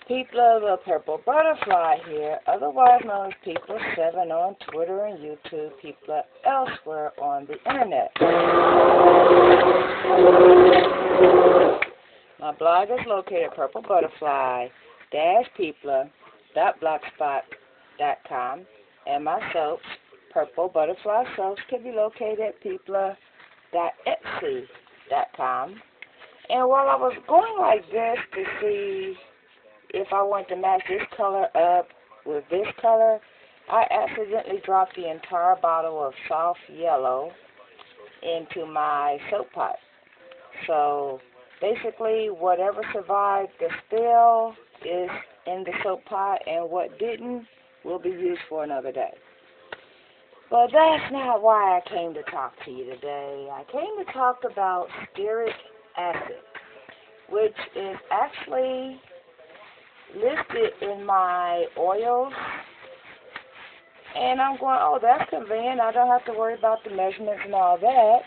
People of the Purple Butterfly here, otherwise known as People7 on Twitter and YouTube, people elsewhere on the internet. My blog is located at purplebutterfly-people.blogspot.com, and my soaps, Purple Butterfly Soaps, can be located at people.etsy.com. And while I was going like this to see if I want to match this color up with this color, I accidentally dropped the entire bottle of soft yellow into my soap pot. So basically whatever survived the spill is in the soap pot, and what didn't will be used for another day. But that's not why I came to talk to you today. I came to talk about stearic acid, which is actually listed in my oils, and I'm going, oh, that's convenient. I don't have to worry about the measurements and all that,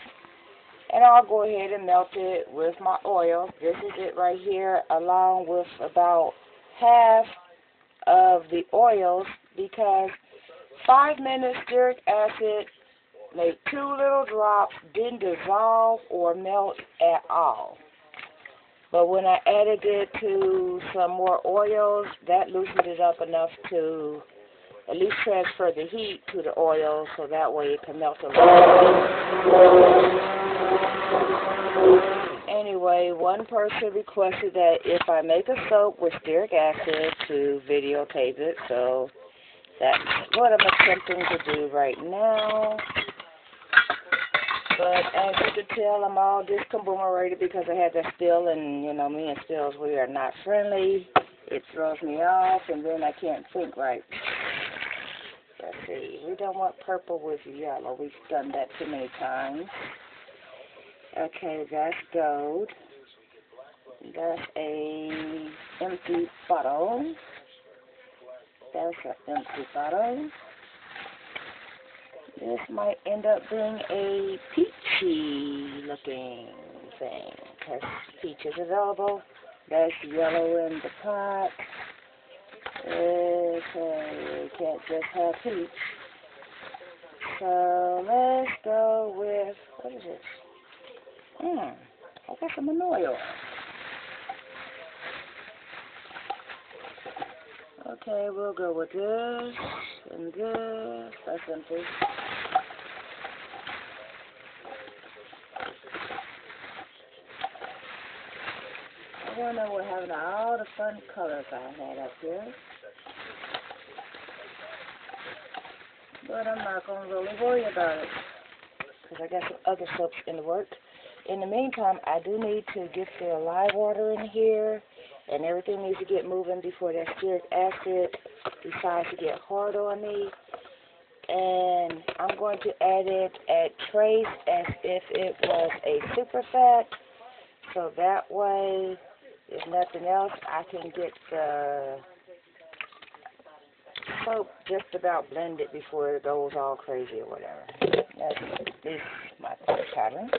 and I'll go ahead and melt it with my oil. This is it right here, along with about half of the oils, because 5 minutes stearic acid made 2 little drops, didn't dissolve or melt at all. But when I added it to some more oils, that loosened it up enough to at least transfer the heat to the oil, so that way it can melt a little. Anyway, one person requested that if I make a soap with stearic acid to videotape it, so that's what I'm attempting to do right now. But as you can tell, I'm all discombobulated because I had that spill, and, you know, me and spills, we are not friendly. It throws me off, and then I can't think right. Let's see. We don't want purple with yellow. We've done that too many times. Okay, that's gold. That's a empty bottle. That's an empty bottle. This might end up being a peachy looking thing, because peach is available. That's yellow in the pot. Okay, can't just have peach. So let's go with, what is this? I got some oil. Okay, we'll go with this and this. That's empty. I don't know what happened to all the fun colors I had up here. But I'm not going to really worry about it, because I got some other soaps in the works. In the meantime, I do need to get the live water in here, and everything needs to get moving before that stearic acid decides to get hard on me. And I'm going to add it at trace as if it was a super fat, so that way, if nothing else, I can get the soap just about blended before it goes all crazy or whatever. That's at least my pattern.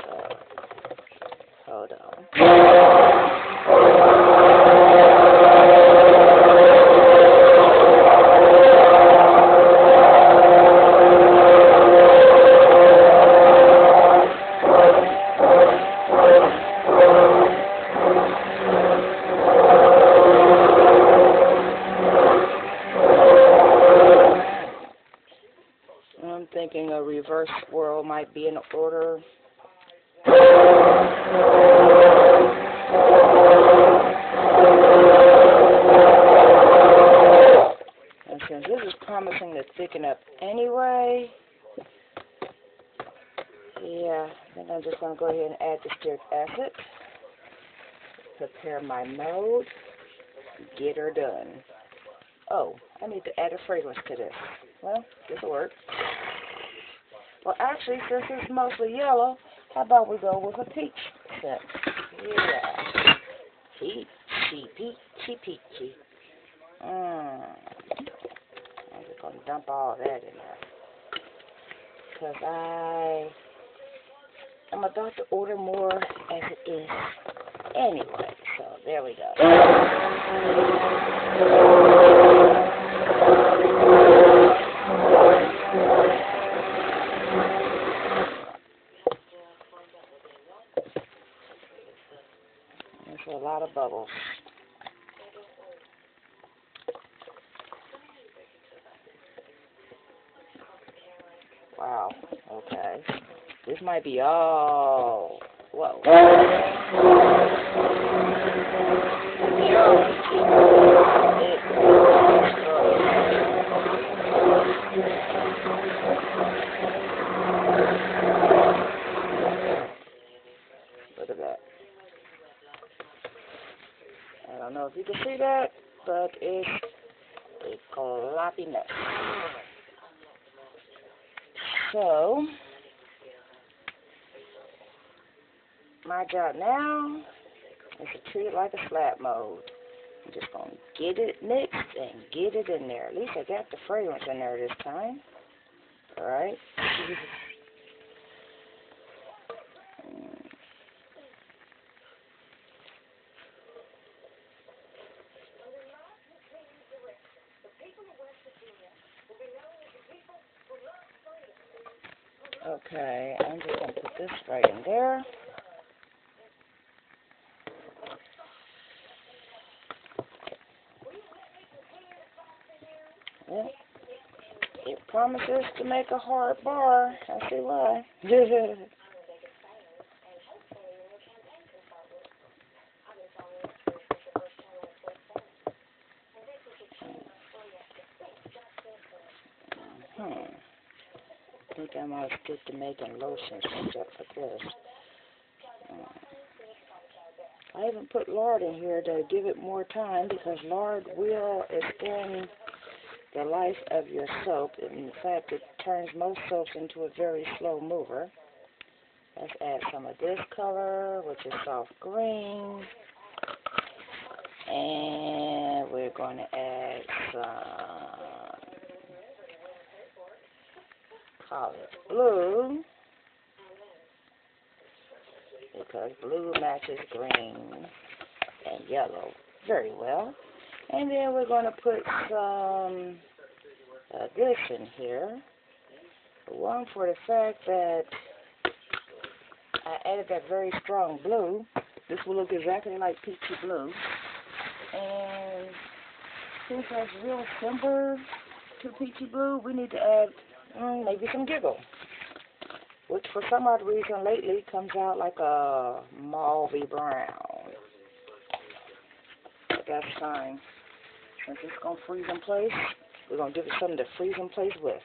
So, hold on. I'm thinking a reverse swirl might be in order. And since this is promising to thicken up anyway, yeah, then I'm just going to go ahead and add the stearic acid, prepare my mold, get her done. Oh, I need to add a fragrance to this. Well, this will work. Well, actually, since it's mostly yellow, how about we go with a peach scent? Yeah. Peachy, peachy, peachy. I'm just going to dump all that in there, because I'm about to order more as it is anyway, so There we go. There's a lot of bubbles. Wow. Okay. This might be all. Whoa. Look at that. I don't know if you can see that, but it's a gloppy mess. So, my job now is to treat it like a slab mold. I'm just going to get it mixed and get it in there. At least I got the fragrance in there this time. Alright? Okay, I'm just going to put this right in there. Well, it promises to make a hard bar. I see why. I think I might stick to making lotions just like this. I even put lard in here to give it more time because lard will extend the life of your soap. In fact, it turns most soaps into a very slow mover. Let's add some of this color, which is soft green. And we're going to add some collard blue, because blue matches green and yellow very well. And then we're going to put some this in here. One, for the fact that I added that very strong blue. This will look exactly like peachy blue. And since that's real similar to peachy blue, we need to add maybe some giggle, which for some odd reason lately comes out like a mauvey brown. But that's fine. Since it's going to freeze in place, we're going to give it something to freeze in place with.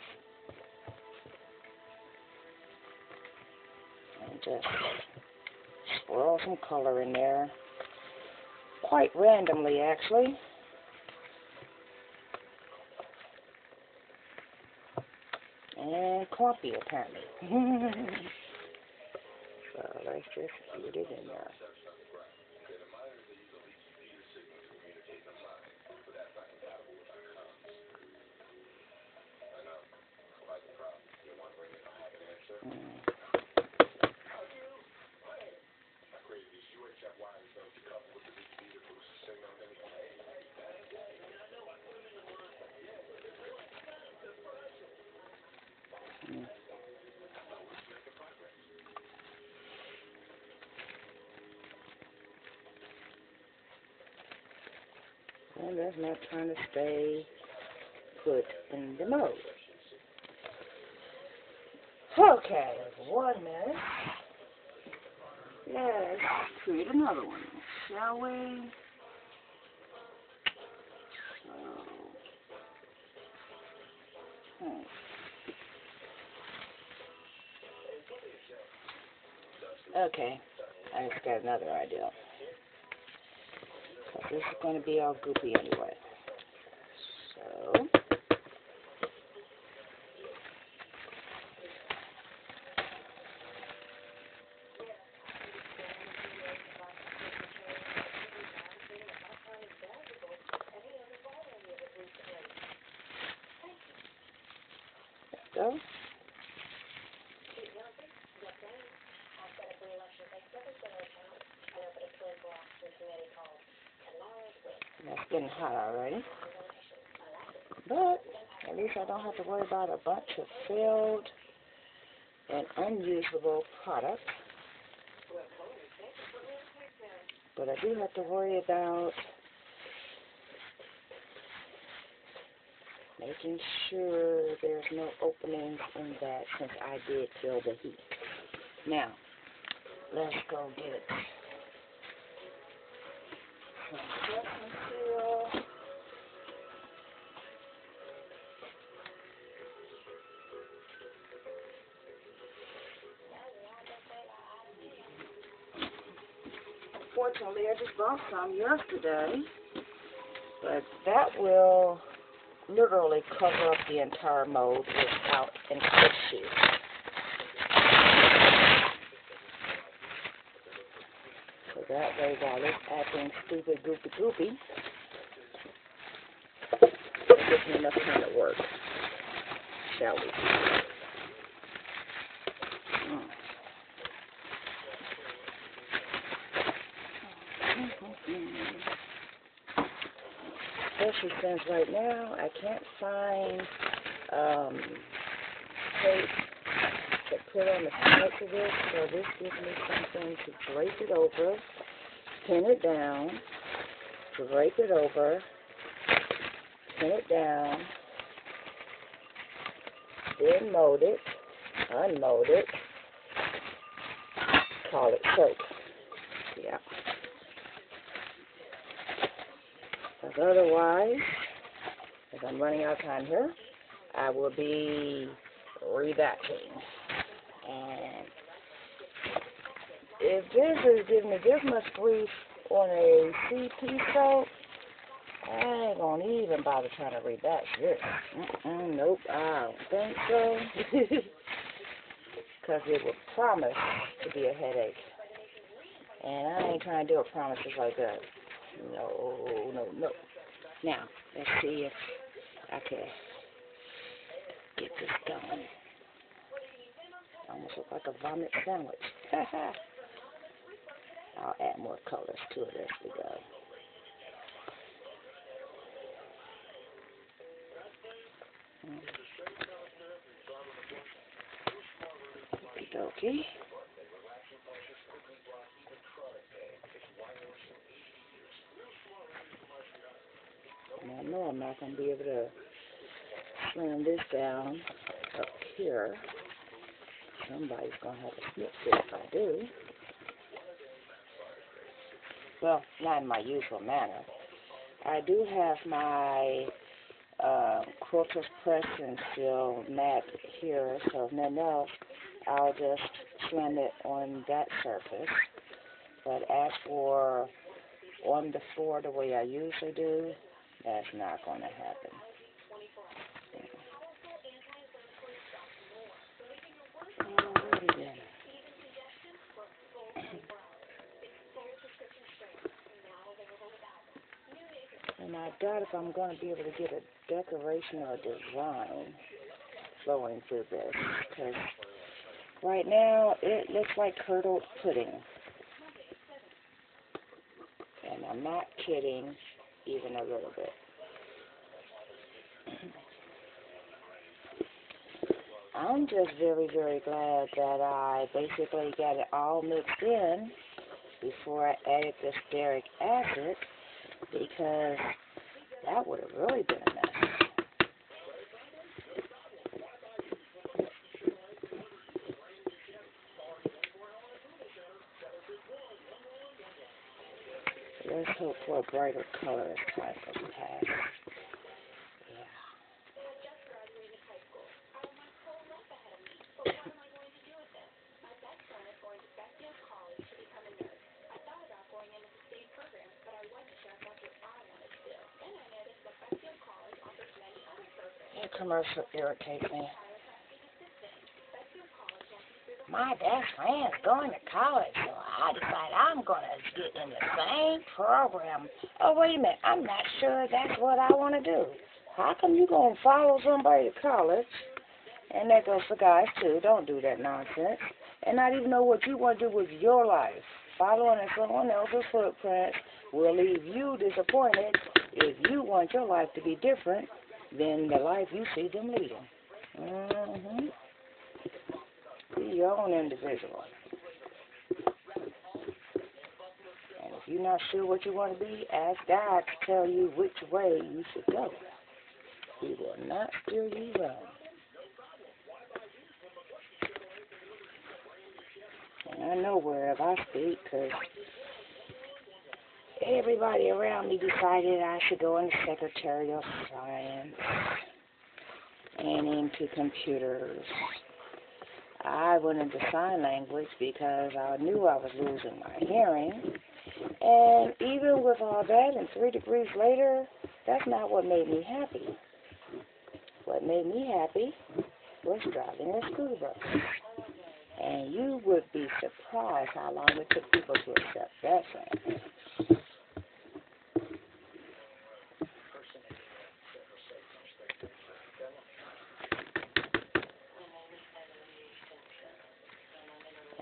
And just swirl some color in there. Quite randomly, actually. And clumpy, apparently. So let's just put it in there. And that's not trying to stay put in the mode. Okay, 1 minute. Let's create another one, shall we? Okay, I just got another idea. Because this is going to be all goopy anyway. So, there we go. That's getting hot already. But at least I don't have to worry about a bunch of failed and unusable products. But I do have to worry about making sure there's no openings in that since I did feel the heat. Now, let's go get some concealer. Fortunately, I just bought some yesterday, but that will literally cover up the entire mold without an issue. So that way, while it's acting stupid, goopy, it gives me enough time to work. Shall we? Especially since right now I can't find tape to put on the sides of this, so this gives me something to drape it over, pin it down, drape it over, pin it down, then mold it, unmold it, call it soap. Yeah. Because otherwise, if I'm running out of time here, I will be rebatching. And if this is giving me this much grief on a CP soap, I ain't going to even bother trying to rebatch this. Nope, I don't think so. Because it will promise to be a headache. And I ain't trying to do promises like that. No. Now, let's see if I can get this going. Almost look like a vomit sandwich. I'll add more colors to it as we go. Okie dokie. And I know I'm not going to be able to slam this down up here. Somebody's going to have to snip it if I do. Well, not in my usual manner. I do have my quilter's press and seal mat here, so if nothing else, I'll just slam it on that surface. But as for on the floor the way I usually do, that's not going to happen. Alrighty then. And I doubt if I'm going to be able to get a decoration or a design flowing through this, because right now it looks like curdled pudding. And I'm not kidding even a little bit. I'm just very, very glad that I basically got it all mixed in before I added the stearic acid, because that would have really been a mess. Let's hope for a brighter color as time goes past. That commercial irritates me. My best friend's going to college, so I decide I'm going to get in the same program. Oh, wait a minute. I'm not sure that's what I want to do. How come you going to follow somebody to college? And that goes for guys, too. Don't do that nonsense. And not even know what you want to do with your life. Following in someone else's footprints will leave you disappointed if you want your life to be different than the life you see them leading. Be your own individual. And if you're not sure what you want to be, ask God to tell you which way you should go. He will not steer you wrong. And I know wherever I speak, because everybody around me decided I should go into secretarial science and into computers. I went into sign language because I knew I was losing my hearing. And even with all that, and 3 degrees later, that's not what made me happy. What made me happy was driving a school bus. And you would be surprised how long it took people to accept that same.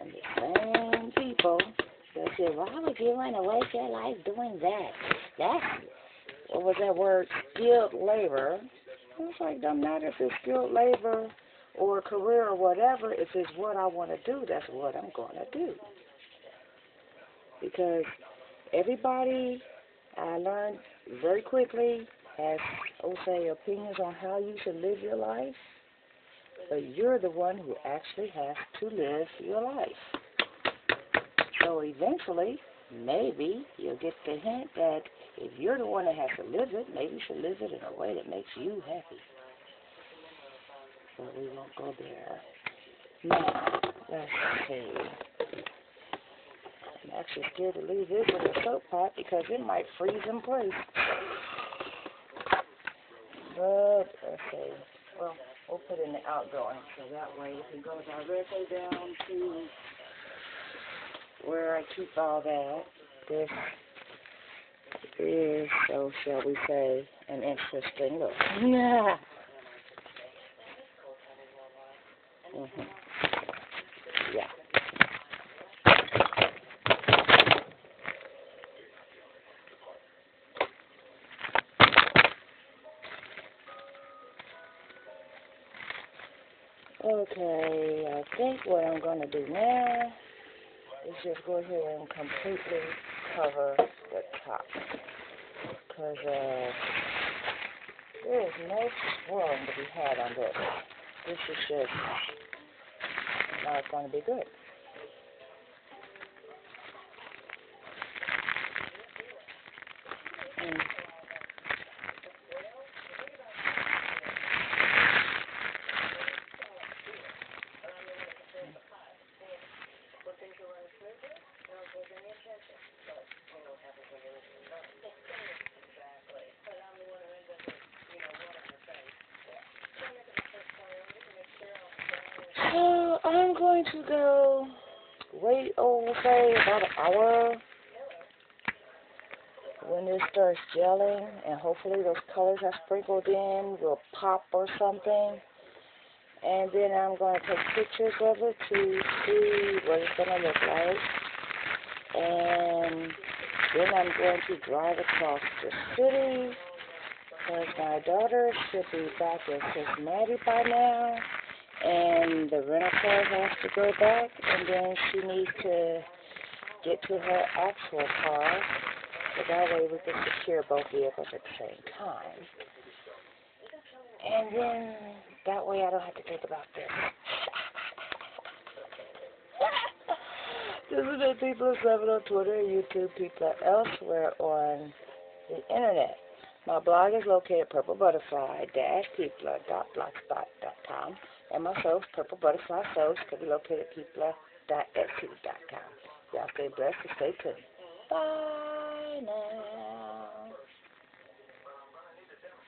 And the same people that said, why would you want to waste your life doing that? That's, what was that word, skilled labor. It's like, doesn't matter if it's skilled labor or a career or whatever. If it's what I want to do, that's what I'm going to do. Because everybody, I learned very quickly, has, say, opinions on how you should live your life. But you're the one who actually has to live your life. So eventually, maybe you'll get the hint that if you're the one that has to live it, maybe you should live it in a way that makes you happy. But we won't go there. Now, let's see. I'm actually scared to leave this in the soap pot because it might freeze in place. But, let's see. Well, we'll put it in the outgoing so that way it can go directly down to where I keep all that. This is, so shall we say, an interesting look. Yeah. Yeah. Okay, I think what I'm going to do now is just go ahead and completely cover the top. Because there is no swirling to be had on this. This is just not going to be good. So I'm going to go wait over, say, about an hour when this starts gelling, and hopefully those colors I sprinkled in will pop or something. And then I'm going to take pictures of it to see what it's going to look like. And then I'm going to drive across the city because my daughter should be back in Cincinnati by now. And the rental car has to go back, and then she needs to get to her actual car, so that way we can secure both vehicles at the same time. And then that way I don't have to think about this. This is the People of 7 on Twitter, YouTube, people elsewhere on the internet. My blog is located at purplebutterfly-people.blogspot.com, and my shows, Purple Butterfly Shows, can be located at people.etsy.com. Y'all stay blessed and stay tuned. Bye now.